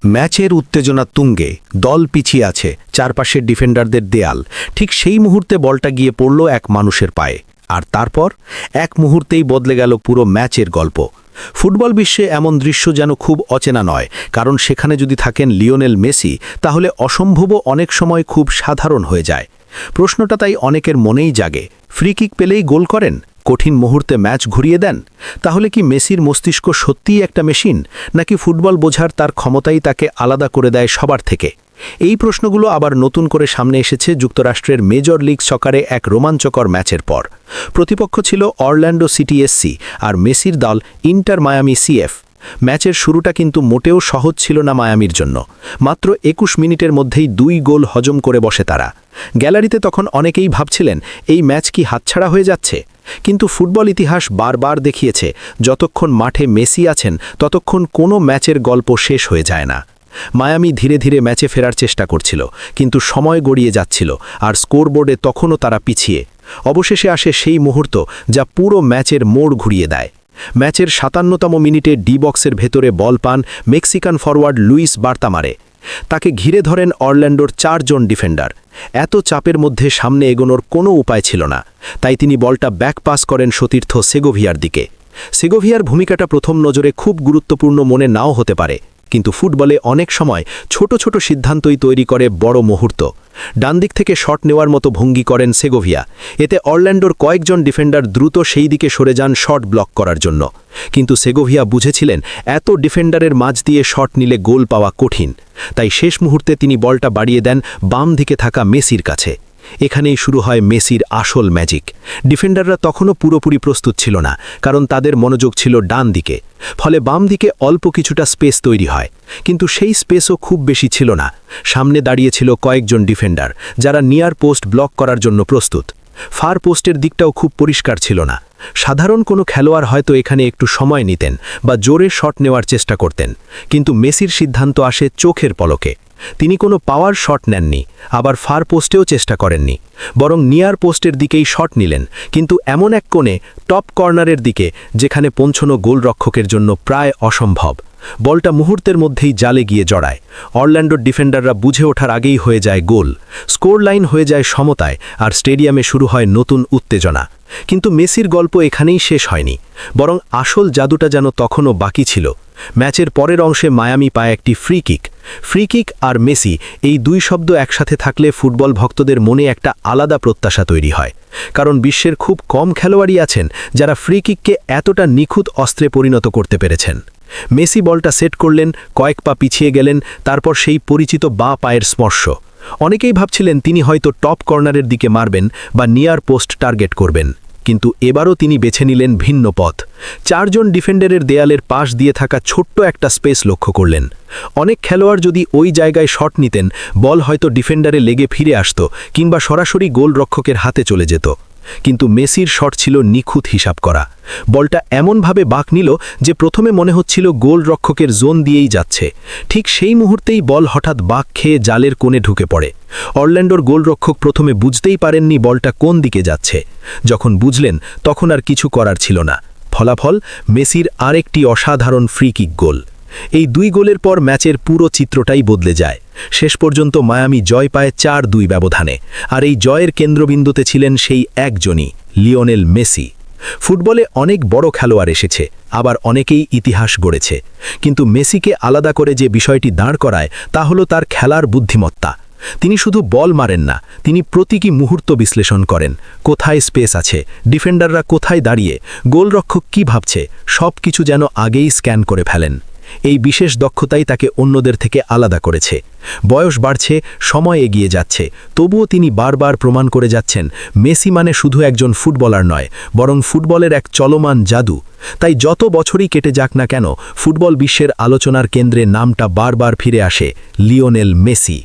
ম্যাচের উত্তেজনা তুঙ্গে, দল পিছিয়ে আছে, চারপাশের ডিফেন্ডারদের দেয়াল। ঠিক সেই মুহূর্তে বলটা গিয়ে পড়ল এক মানুষের পায়ে, আর তারপর এক মুহূর্তেই বদলে গেল পুরো ম্যাচের গল্প। ফুটবল বিশ্বে এমন দৃশ্য যেন খুব অচেনা নয়, কারণ সেখানে যদি থাকেন লিওনেল মেসি, তাহলে অসম্ভবও অনেক সময় খুব সাধারণ হয়ে যায়। প্রশ্নটা তাই অনেকের মনেই জাগে, ফ্রি কিক পেলেই গোল করেন, কঠিন মুহূর্তে ম্যাচ ঘুরিয়ে দেন। তাহলে কি মেসির মস্তিষ্ক সত্যিই একটা মেশিন, নাকি ফুটবল বোঝার তার ক্ষমতাই তাকে আলাদা করে দেয় সবার থেকে? এই প্রশ্নগুলো আবার নতুন করে সামনে এসেছে যুক্তরাষ্ট্রের মেজর লিগ সকারে এক রোমাঞ্চকর ম্যাচের পর। প্রতিপক্ষ ছিল অরল্যান্ডো সিটি এসসি আর মেসির দল ইন্টার মায়ামি সিএফ। ম্যাচের শুরুটা কিন্তু মোটেও সহজ ছিল না মায়ামির জন্য। মাত্র ২১ মিনিটের মধ্যেই ২ গোল হজম করে বসে তারা। গ্যালারিতে তখন অনেকেই ভাবছিলেন এই ম্যাচ কি হাতছাড়া হয়ে যাচ্ছে। কিন্তু ফুটবল ইতিহাস বারবার দেখিয়েছে, যতক্ষণ মাঠে মেসি আছেন ততক্ষণ কোনো ম্যাচের গল্প শেষ হয়ে যায় না। মায়ামি ধীরে ধীরে ম্যাচে ফেরার চেষ্টা করছিল, কিন্তু সময় গড়িয়ে যাচ্ছিল আর স্কোরবোর্ডে তখনও তারা পিছিয়ে। অবশেষে আসে সেই মুহূর্ত যা পুরো ম্যাচের মোড় ঘুরিয়ে দেয়। ম্যাচের ৫৭তম মিনিটে ডি বক্সের ভেতরে বল পান মেক্সিকান ফরওয়ার্ড লুইস বার্তামারে। তাকে ঘিরে ধরেন অরল্যান্ডোর ৪ জন ডিফেন্ডার। এত চাপের মধ্যে সামনে এগোনোর কোনো উপায় ছিল না, তাই তিনি বলটা ব্যাক পাস করেন সতীর্থ সেগোভিয়ার দিকে। সেগোভিয়ার ভূমিকাটা প্রথম নজরে খুব গুরুত্বপূর্ণ মনে নাও হতে পারে, কিন্তু ফুটবলে অনেক সময় ছোট ছোট সিদ্ধান্তই তৈরি করে বড় মুহূর্ত। ডান দিক থেকে শট নেওয়ার মতো ভঙ্গি করেন সেগোভিয়া। এতে অরল্যান্ডোর কয়েকজন ডিফেন্ডার দ্রুত সেই দিকে সরে যান শট ব্লক করার জন্য। কিন্তু সেগোভিয়া বুঝেছিলেন এত ডিফেন্ডারের মাঝ দিয়ে শট নিলে গোল পাওয়া কঠিন, তাই শেষ মুহূর্তে তিনি বলটা বাড়িয়ে দেন বাম দিকে থাকা মেসির কাছে। এখানেই শুরু হয় মেসির আসল ম্যাজিক। ডিফেন্ডাররা তখনও পুরোপুরি প্রস্তুত ছিল না, কারণ তাদের মনোযোগ ছিল ডান দিকে। ফলে বাম দিকে অল্প কিছুটা স্পেস তৈরি হয়, কিন্তু সেই স্পেসও খুব বেশি ছিল না। সামনে দাঁড়িয়েছিল কয়েকজন ডিফেন্ডার, যারা নিয়ার পোস্ট ব্লক করার জন্য প্রস্তুত। ফার পোস্টের দিকটাও খুব পরিষ্কার ছিল না। সাধারণ কোনো খেলোয়াড় হয়তো এখানে একটু সময় নিতেন বা জোরে শট নেওয়ার চেষ্টা করতেন, কিন্তু মেসির সিদ্ধান্ত আসে চোখের পলকে। তিনি কোনো পাওয়ার শট নেননি, আবার ফার পোস্টেও চেষ্টা করেননি, বরং নিয়ার পোস্টের দিকেই শট নিলেন, কিন্তু এমন এক কোণে টপ কর্নারের দিকে যেখানে পৌঁছনো গোলরক্ষকের জন্য প্রায় অসম্ভব। বলটা মুহূর্তের মধ্যেই জালে গিয়ে জড়ায়। অরল্যান্ডোর ডিফেন্ডাররা বুঝে ওঠার আগেই হয়ে যায় গোল। স্কোর লাইন হয়ে যায় সমতায়, আর স্টেডিয়ামে শুরু হয় নতুন উত্তেজনা। কিন্তু মেসির গল্প এখানেই শেষ হয়নি, বরং আসল জাদুটা যেন তখনও বাকি ছিল। ম্যাচের পরের অংশে মায়ামি পায় একটি ফ্রি কিক। ফ্রি কিক আর মেসি, এই দুই শব্দ একসাথে থাকলে ফুটবল ভক্তদের মনে একটা আলাদা প্রত্যাশা তৈরি হয়। কারণ বিশ্বের খুব কম খেলোয়াড়ই আছেন যারা ফ্রি কিককে এতটা নিখুঁত অস্ত্রে পরিণত করতে পেরেছেন। মেসি বলটা সেট করলেন, কয়েক পা পিছিয়ে গেলেন, তারপর সেই পরিচিত বাঁ পায়ের স্পর্শ। অনেকেই ভাবছিলেন তিনি হয়তো টপ কর্নারের দিকে মারবেন বা নিয়ার পোস্ট টার্গেট করবেন, কিন্তু এবারও তিনি বেছে নিলেন ভিন্ন পথ। ৪ জন ডিফেন্ডারের দেয়ালের পাশ দিয়ে থাকা ছোট্ট একটা স্পেস লক্ষ্য করলেন। অনেক খেলোয়াড় যদি ওই জায়গায় শট নিতেন, বল হয়তো ডিফেন্ডারে লেগে ফিরে আসত কিংবা সরাসরি গোলরক্ষকের হাতে চলে যেত। কিন্তু মেসির শট ছিল নিখুঁত হিসাব করা। বলটা এমনভাবে বাঁক নিল যে প্রথমে মনে হচ্ছিল গোলরক্ষকের জোন দিয়েই যাচ্ছে। ঠিক সেই মুহূর্তেই বল হঠাৎ বাঁক খেয়ে জালের কোণে ঢুকে পড়ে। অরল্যান্ডোর গোলরক্ষক প্রথমে বুঝতেই পারেননি বলটা কোন দিকে যাচ্ছে। যখন বুঝলেন, তখন আর কিছু করার ছিল না। ফলাফল মেসির আরেকটি অসাধারণ ফ্রি কিক গোল। এই ২ গোলের পর ম্যাচের পুরো চিত্রটাই বদলে যায়। শেষ পর্যন্ত মায়ামি জয় পায় ৪-২ ব্যবধানে, আর এই জয়ের কেন্দ্রবিন্দুতে ছিলেন সেই একজনই, লিওনেল মেসি। ফুটবলে অনেক বড় খেলোয়াড় এসেছে, আবার অনেকেই ইতিহাস গড়েছে, কিন্তু মেসিকে আলাদা করে যে বিষয়টি দাঁড় করায় তা হলো তার খেলার বুদ্ধিমত্তা। তিনি শুধু বল মারেন না, তিনি প্রতীকী মুহূর্ত বিশ্লেষণ করেন। কোথায় স্পেস আছে, ডিফেন্ডাররা কোথায় দাঁড়িয়ে, গোলরক্ষক কী ভাবছে, সব কিছু যেন আগেই স্ক্যান করে ফেলেন। এই বিশেষ দক্ষতাই তাকে অন্যদের থেকে আলাদা করেছে। বয়স বাড়ছে, সময় এগিয়ে যাচ্ছে, তবুও তিনি বারবার প্রমাণ করে যাচ্ছেন মেসি মানে শুধু একজন ফুটবলার নয়, বরং ফুটবলের এক চলমান জাদু। তাই যত বছরই কেটে যাক না কেন, ফুটবল বিশ্বের আলোচনার কেন্দ্রে নামটা বারবার ফিরে আসে, লিওনেল মেসি।